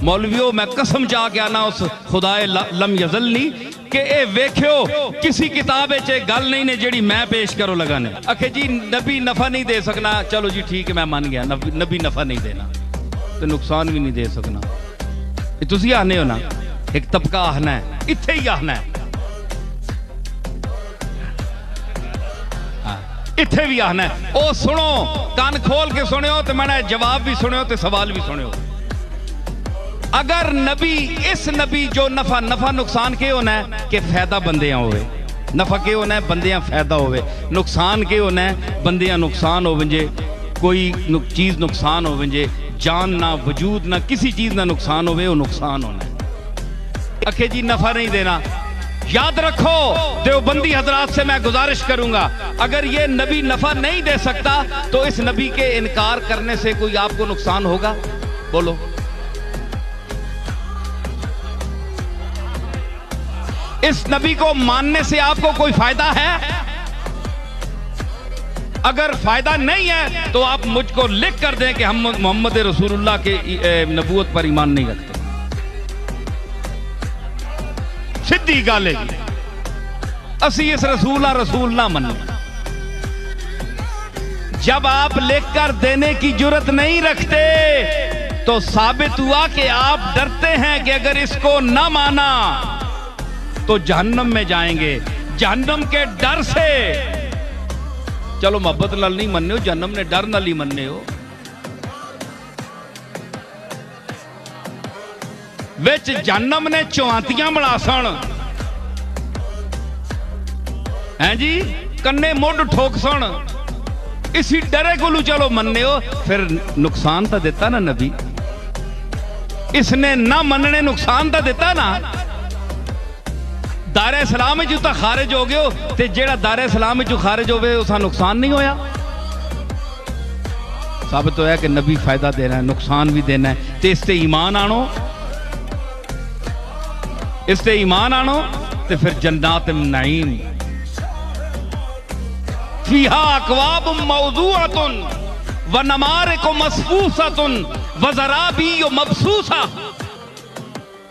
मौलवियों मैं कसम जा के आना उस खुदाए लम यजल्ली कि ए वेख्यो किसी किताब च गल नहीं ने जेड़ी मैं पेश करो लगाने आखे जी नबी नफा नहीं दे सकना। चलो जी ठीक है मैं मान गया नबी नफा नहीं देना तो नुकसान भी नहीं दे सकना। तुसी आने हो ना एक तबका आखना है इत्थे ही आखना है इत्थे भी आखना है। ओ सुनो कान खोल के सुनियो तो मैंने जवाब भी सुनियो तो सवाल भी सुनियो। अगर नबी इस नबी जो नफा नुकसान के होना है कि फायदा बंदियां होवे, नफा के होना है बंदियां फायदा होवे, नुकसान के होना है बंदियां नुकसान होवे जे कोई चीज नुकसान होवे जे जान ना वजूद ना किसी चीज ना नुकसान होवे वो नुकसान होना है। अखे जी नफा नहीं देना। याद रखो देवबंदी हजरात से मैं गुजारिश करूंगा अगर ये नबी नफा नहीं दे सकता तो इस नबी के इनकार करने से कोई आपको नुकसान होगा? बोलो। इस नबी को मानने से आपको कोई फायदा है? अगर फायदा नहीं है तो आप मुझको लिख कर दें कि हम मोहम्मद रसूलुल्लाह के नबूवत पर ईमान नहीं रखते। सीधी गल है असी इस रसूल ना मन्ने। जब आप लिखकर देने की जुर्रत नहीं रखते तो साबित हुआ कि आप डरते हैं कि अगर इसको ना माना तो जहन्नम में जाएंगे। जहन्नम के डर से, चलो मोहब्बत नाल नहीं मन्ने हो, जहन्नम ने डर नाल ही मन्ने हो। विच जहन्नम ने चौंतियां बना सन हैं जी, कन्ने मुंड ठोक सन, इसी डरे को चलो मन्ने हो। फिर नुकसान तो दिता ना नबी, इसने ना मनने नुकसान तो दिता ना। दारे सलाम जो तो खारिज हो गए हो ते जेड़ा दारे सलाम जो खारिज होवे उसका नुकसान नहीं होया। साबित होया कि नबी फायदा देना है नुकसान भी देना है। ते इसते ईमान आनो, इसते ईमान आनो ते फिर जन्नात नईम फीहा अकवाब मौजूअतुन व नमारिक मसफूसतुन व ज़राबी मबसूसा।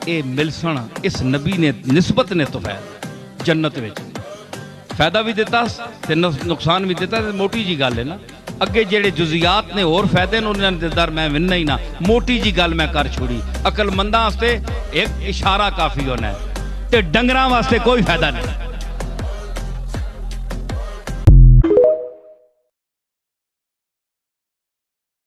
ये मिलसन इस नबी ने निस्बत ने तो फायदा जन्नत में फायदा भी दिता ते नुकसान भी दिता। मोटी जी गल है ना, अगे जेड़े जुजियात ने और फायदे उन्होंने दर मैं विनना ही ना। मोटी जी गल मैं कर छोड़ी। अकलमंदा वास्ते एक इशारा काफी होना है ते डंगरां वास्ते कोई फायदा नहीं।